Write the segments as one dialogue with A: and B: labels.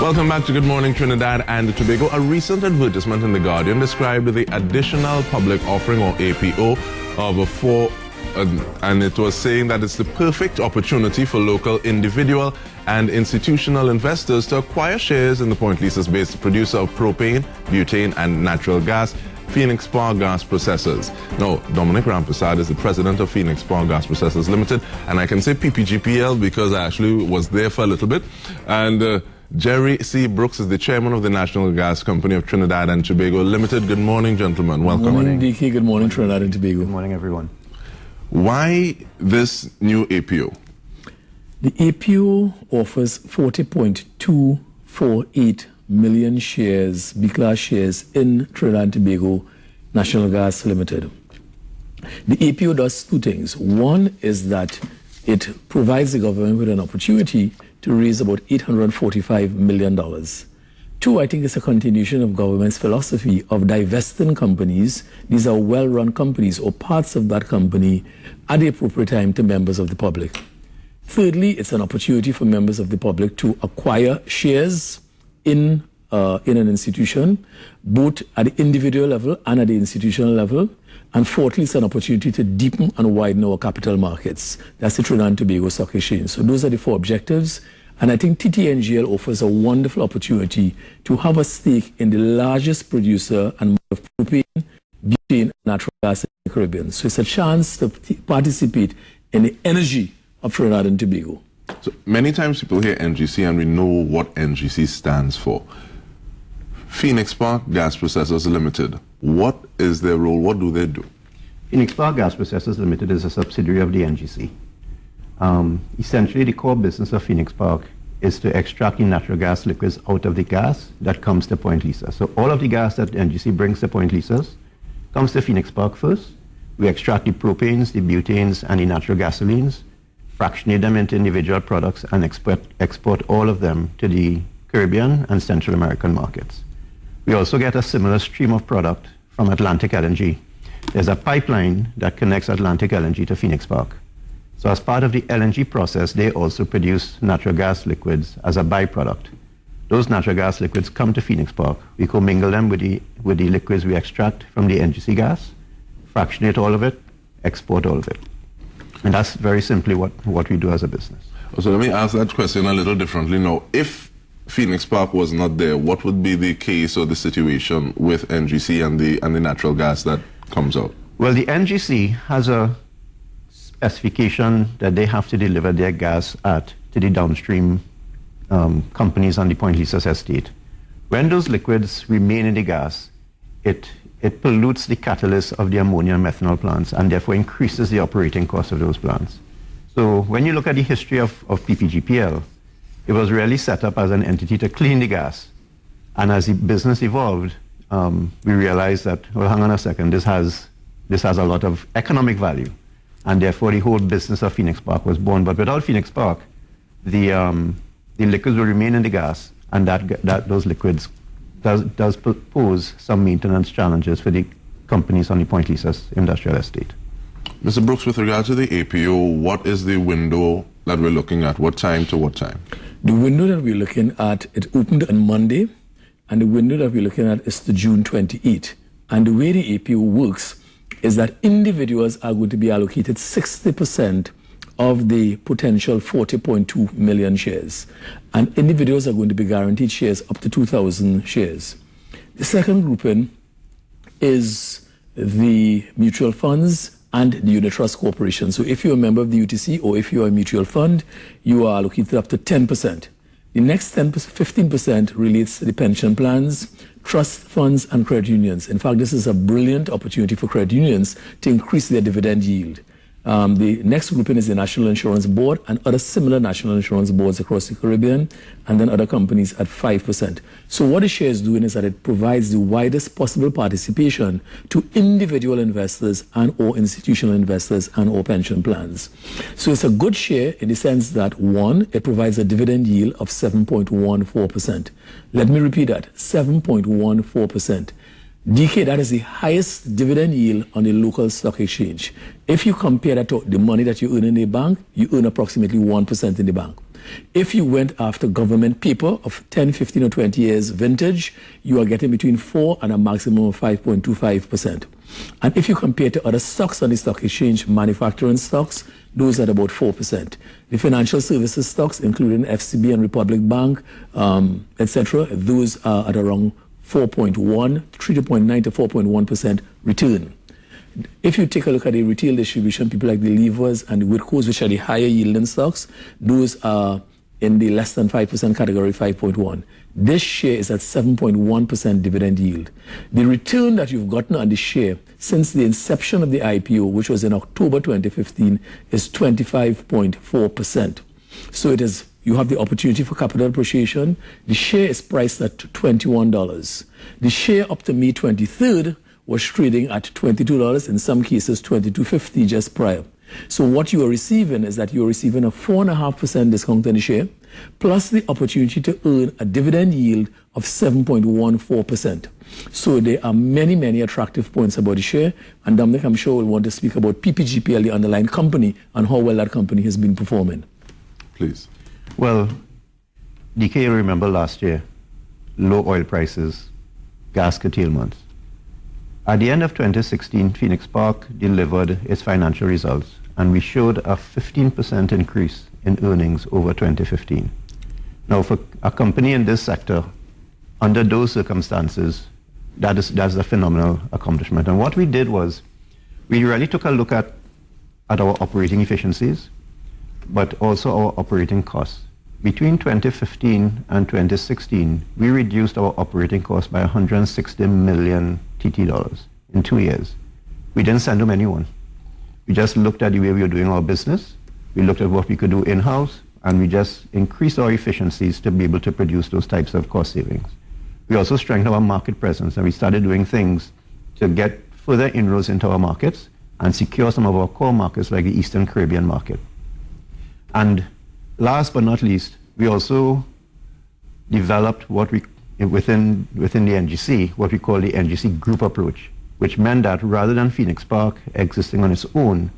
A: Welcome back to Good Morning Trinidad and Tobago. A recent advertisement in The Guardian described the additional public offering, or APO, and it was saying that it's the perfect opportunity for local individual and institutional investors to acquire shares in the Point Lisas-based producer of propane, butane and natural gas, Phoenix Power Gas Processors. Now, Dominic Rampersad is the president of Phoenix Power Gas Processors Limited, and I can say PPGPL because I actually was there for a little bit. And Jerry C. Brooks is the chairman of the National Gas Company of Trinidad and Tobago Limited. Good morning, gentlemen. Welcome.
B: Good morning, DK. Good morning, Trinidad and Tobago.
C: Good morning, everyone.
A: Why this new APO?
B: The APO offers 40.248 million shares, B-class shares, in Trinidad and Tobago National Gas Limited. The APO does two things. One is that it provides the government with an opportunity to raise about $845 million. Two, I think it's a continuation of government's philosophy of divesting companies. These are well-run companies or parts of that company at the appropriate time to members of the public. Thirdly, it's an opportunity for members of the public to acquire shares in an institution, both at the individual level and at the institutional level. And fourthly, it's an opportunity to deepen and widen our capital markets. That's the Trinidad and Tobago Stock Exchange. So those are the four objectives. And I think TTNGL offers a wonderful opportunity to have a stake in the largest producer and of propane, butane, and natural gas in the Caribbean. So it's a chance to participate in the energy of Trinidad and Tobago.
A: So many times people hear NGC and we know what NGC stands for. Phoenix Power Gas Processors Limited. What is their role? What do they do?
C: Phoenix Power Gas Processors Limited is a subsidiary of the NGC. Essentially, the core business of Phoenix Power is to extract the natural gas liquids out of the gas that comes to Point Lisa. So all of the gas that the NGC brings to Point Lisas comes to Phoenix Power first. We extract the propanes, the butanes, and the natural gasolines, fractionate them into individual products, and export all of them to the Caribbean and Central American markets. We also get a similar stream of product from Atlantic LNG. There's a pipeline that connects Atlantic LNG to Phoenix Park. So as part of the LNG process, they also produce natural gas liquids as a byproduct. Those natural gas liquids come to Phoenix Park. We commingle them with the liquids we extract from the NGC gas, fractionate all of it, export all of it. And that's very simply what we do as a business.
A: So let me ask that question a little differently now. If Phoenix Park was not there, what would be the case or the situation with NGC and the natural gas that comes out?
C: Well, the NGC has a specification that they have to deliver their gas to the downstream companies on the Point Lisas estate. When those liquids remain in the gas, it pollutes the catalyst of the ammonia and methanol plants and therefore increases the operating cost of those plants. So when you look at the history of PPGPL, it was really set up as an entity to clean the gas. And as the business evolved, we realized that, well, hang on a second, this has a lot of economic value. And therefore, the whole business of Phoenix Park was born. But without Phoenix Park, the liquids will remain in the gas, and those liquids does pose some maintenance challenges for the companies on the Point Lisas industrial estate.
A: Mr. Brooks, with regard to the APO, what is the window that we're looking at? What time to what time?
B: The window that we're looking at, it opened on Monday, and the window that we're looking at is to June 28. And the way the APO works is that individuals are going to be allocated 60% of the potential 40.2 million shares. And individuals are going to be guaranteed shares up to 2,000 shares. The second grouping is the mutual funds and the unit trust corporation. So if you're a member of the UTC or if you're a mutual fund, you are allocated up to 10%. The next 15% relates to the pension plans, trust funds, and credit unions. In fact, this is a brilliant opportunity for credit unions to increase their dividend yield. The next grouping is the National Insurance Board and other similar national insurance boards across the Caribbean, and then other companies at 5%. So what the share is doing is that it provides the widest possible participation to individual investors and or institutional investors and or pension plans. So it's a good share in the sense that, one, it provides a dividend yield of 7.14%. Let me repeat that, 7.14%. DK, that is the highest dividend yield on the local stock exchange. If you compare that to the money that you earn in the bank, you earn approximately 1% in the bank. If you went after government paper of 10, 15, or 20 years vintage, you are getting between 4 and a maximum of 5.25%. And if you compare to other stocks on the stock exchange, manufacturing stocks, those are at about 4%. The financial services stocks, including FCB and Republic Bank, etc., those are at around 3.9 to 4.1% return. If you take a look at the retail distribution, people like the Levers and the Whitcos, which are the higher yielding stocks, those are in the less than 5% category, 5.1. This share is at 7.1% dividend yield. The return that you've gotten on the share since the inception of the IPO, which was in October 2015, is 25.4%. So it is, you have the opportunity for capital appreciation. The share is priced at $21. The share up to May 23rd was trading at $22, in some cases $22.50 just prior. So what you are receiving is that you are receiving a 4.5% discount on the share, plus the opportunity to earn a dividend yield of 7.14%. So there are many, many attractive points about the share, and Dominic, I'm sure, will want to speak about PPGPL, the underlying company, and how well that company has been performing.
A: Please.
C: Well, DK, you remember last year, low oil prices, gas curtailments. At the end of 2016, Phoenix Park delivered its financial results, and we showed a 15% increase in earnings over 2015. Now, for a company in this sector, under those circumstances, that's a phenomenal accomplishment. And what we did was, we really took a look at our operating efficiencies, but also our operating costs. Between 2015 and 2016, we reduced our operating costs by 160 million TT dollars in 2 years. We didn't send them anyone. We just looked at the way we were doing our business. We looked at what we could do in-house, and we just increased our efficiencies to be able to produce those types of cost savings. We also strengthened our market presence, and we started doing things to get further inroads into our markets and secure some of our core markets like the Eastern Caribbean market. And last but not least, we also developed what we, within the NGC, what we call the NGC group approach, which meant that rather than Phoenix Park existing on its own,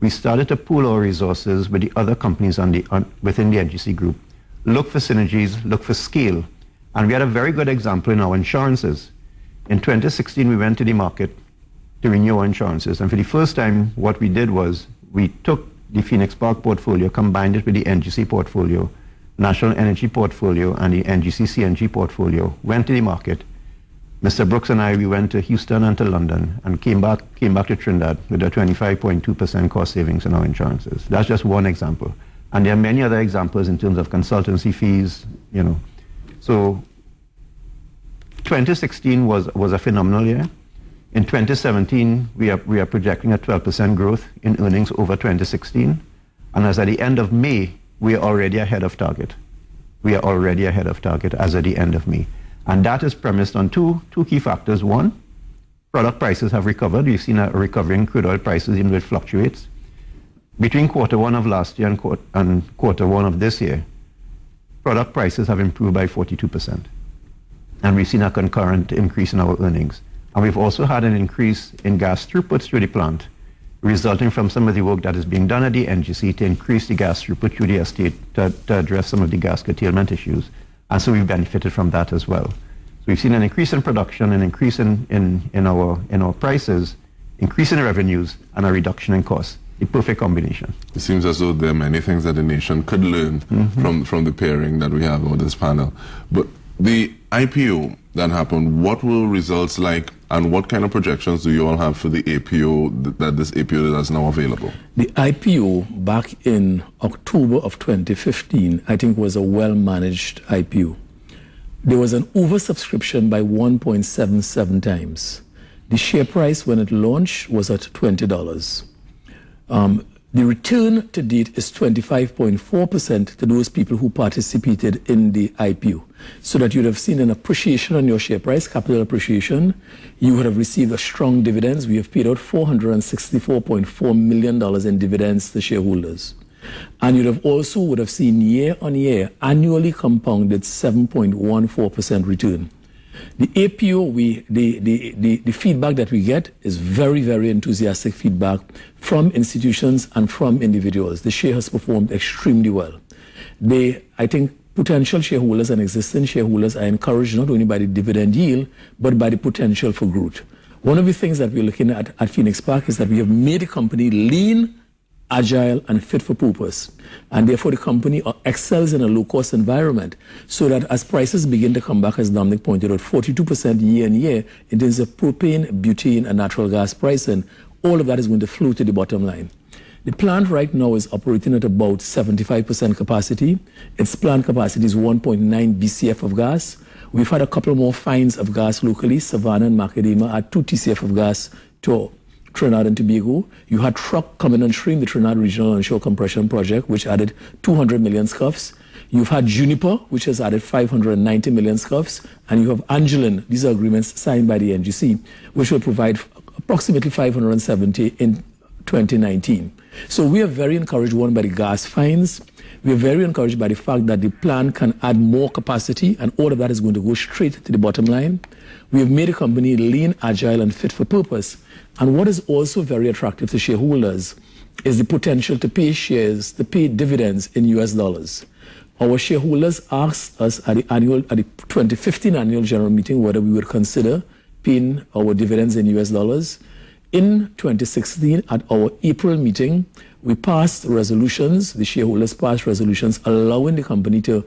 C: we started to pool our resources with the other companies within the NGC group, look for synergies, look for scale. And we had a very good example in our insurances. In 2016, we went to the market to renew our insurances. And for the first time, what we did was we took the Phoenix Park portfolio, combined it with the NGC portfolio, National Energy portfolio, and the NGC CNG portfolio, went to the market. Mr. Brooks and I, we went to Houston and to London and came back to Trinidad with a 25.2% cost savings in our insurances. That's just one example. And there are many other examples in terms of consultancy fees, you know. So 2016 was a phenomenal year. In 2017, we are projecting a 12% growth in earnings over 2016. And as at the end of May, we are already ahead of target. We are already ahead of target as at the end of May. And that is premised on two key factors. One, product prices have recovered. We've seen a recovery in crude oil prices, even though it fluctuates. Between quarter one of last year and quarter one of this year, product prices have improved by 42%. And we've seen a concurrent increase in our earnings. And we've also had an increase in gas throughputs through the plant, resulting from some of the work that is being done at the NGC to increase the gas throughput through the estate to address some of the gas curtailment issues. And so we've benefited from that as well. So we've seen an increase in production, an increase in our prices, increase in revenues, and a reduction in costs. The perfect combination.
A: It seems as though there are many things that the nation could learn from the pairing that we have on this panel. But the IPO that happened, what were results like, and what kind of projections do you all have for the APO, that this APO that is now available?
B: The IPO back in October of 2015, I think, was a well-managed IPO. There was an oversubscription by 1.77 times. The share price when it launched was at $20. The return to date is 25.4% to those people who participated in the IPO. So that you'd have seen an appreciation on your share price, capital appreciation. You would have received a strong dividends. We have paid out $464.4 million in dividends to shareholders. And you'd have also would have seen year on year, annually compounded 7.14% return. The APO, the feedback that we get is very, very enthusiastic feedback from institutions and from individuals. The share has performed extremely well. I think potential shareholders and existing shareholders are encouraged not only by the dividend yield, but by the potential for growth. One of the things that we're looking at Phoenix Park is that we have made the company lean, agile, and fit for purpose. And therefore, the company excels in a low-cost environment, so that as prices begin to come back, as Dominic pointed out, 42% year-on-year in terms of propane, butane, and natural gas pricing, all of that is going to flow to the bottom line. The plant right now is operating at about 75% capacity. Its plant capacity is 1.9 BCF of gas. We've had a couple more finds of gas locally. Savannah and Macadamia add 2 TCF of gas to Trinidad and Tobago. You had truck coming on stream, the Trinidad Regional Onshore Compression Project, which added 200 million scuffs. You've had Juniper, which has added 590 million scuffs. And you have Angeline. These are agreements signed by the NGC, which will provide approximately 570 in 2019. So we are very encouraged, one, by the gas finds. We are very encouraged by the fact that the plant can add more capacity, and all of that is going to go straight to the bottom line. We have made a company lean, agile, and fit for purpose. And what is also very attractive to shareholders is the potential to pay shares, to pay dividends in US dollars. Our shareholders asked us at the 2015 annual general meeting whether we would consider paying our dividends in US dollars. In 2016, at our April meeting, we passed resolutions, the shareholders passed resolutions allowing the company to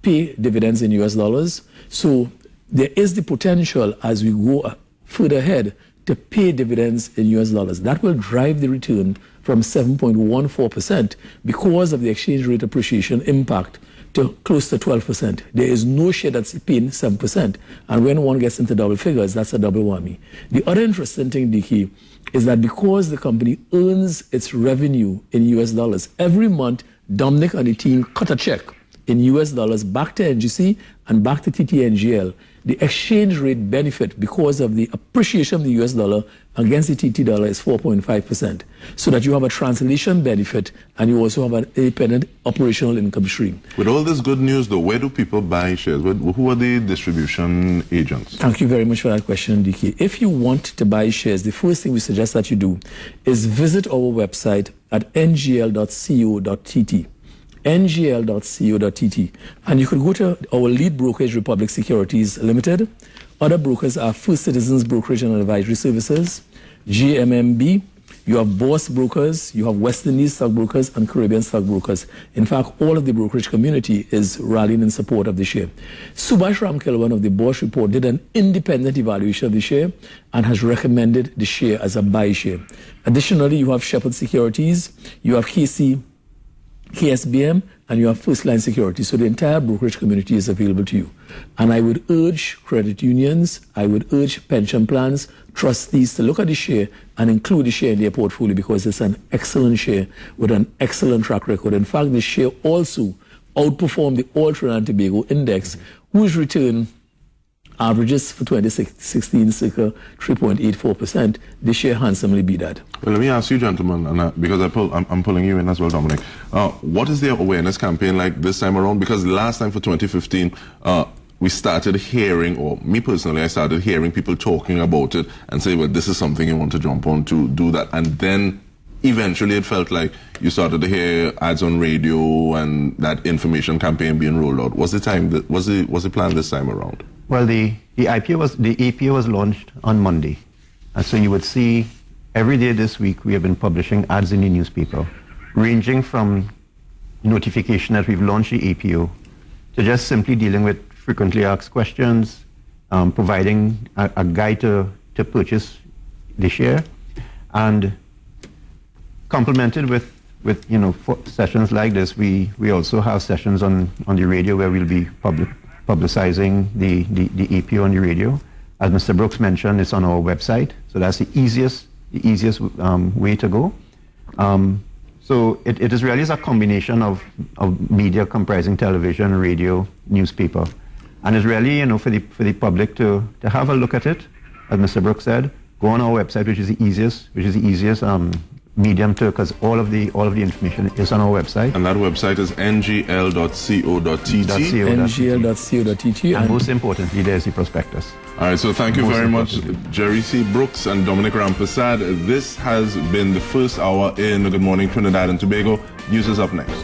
B: pay dividends in US dollars. So there is the potential, as we go further ahead, to pay dividends in US dollars. That will drive the return from 7.14% because of the exchange rate appreciation impact to close to 12%. There is no share that's paying 7%. And when one gets into double figures, that's a double whammy. The other interesting thing, DK, is that because the company earns its revenue in US dollars, every month, Dominic and the team cut a check in US dollars back to NGC and back to TTNGL. The exchange rate benefit because of the appreciation of the US dollar against the TT dollar is 4.5%. So that you have a translation benefit and you also have an independent operational income stream.
A: With all this good news, though, where do people buy shares? Who are the distribution agents?
B: Thank you very much for that question, DK. If you want to buy shares, the first thing we suggest that you do is visit our website at ngl.co.tt. ngl.co.tt, and you could go to our lead brokerage, Republic Securities Limited. Other brokers are First Citizens Brokerage and Advisory Services, GMMB. You have Boss Brokers, you have West Indies Stockbrokers, and Caribbean Stockbrokers. In fact, all of the brokerage community is rallying in support of the share. Subhash Ramkilwan of the Bosch Report did an independent evaluation of the share and has recommended the share as a buy share. Additionally, you have Shepherd Securities, you have KSBM, and you have First Line Security. So the entire brokerage community is available to you. And I would urge credit unions, I would urge pension plans, trustees to look at the share and include the share in their portfolio because it's an excellent share with an excellent track record. In fact, the share also outperformed the All Trinidad and Tobago Index, whose return averages for 2016 circa 3.84%. The share handsomely beat that.
A: Well, let me ask you, gentlemen, and because I'm pulling you in as well, Dominic. What is the awareness campaign like this time around? Because last time for 2015, we started hearing, or me personally, I started hearing people talking about it and say, well, this is something you want to jump on to do that. And then eventually it felt like you started to hear ads on radio and that information campaign being rolled out. Was the plan this time around?
C: Well, the APO was launched on Monday. And so you would see every day this week we have been publishing ads in the newspaper, ranging from notification that we've launched the APO to just simply dealing with frequently asked questions, providing a guide to purchase the share, and complemented with sessions like this, we also have sessions on the radio where we'll be publicizing the APO on the radio. As Mr. Brooks mentioned, it's on our website, so that's the easiest way to go. So it is really a combination of media comprising television, radio, newspaper, and it's really for the public to have a look at it. As Mr. Brooks said, go on our website, which is the easiest medium to, because all of the information is on our website.
A: And that website is ngl.co.tt.
B: ngl.co.tt.
C: And most importantly, there's the prospectus.
A: All right, so thank you very much, Jerry C. Brooks and Dominic Rampersad. This has been the first hour in Good Morning Trinidad and Tobago. News is up next.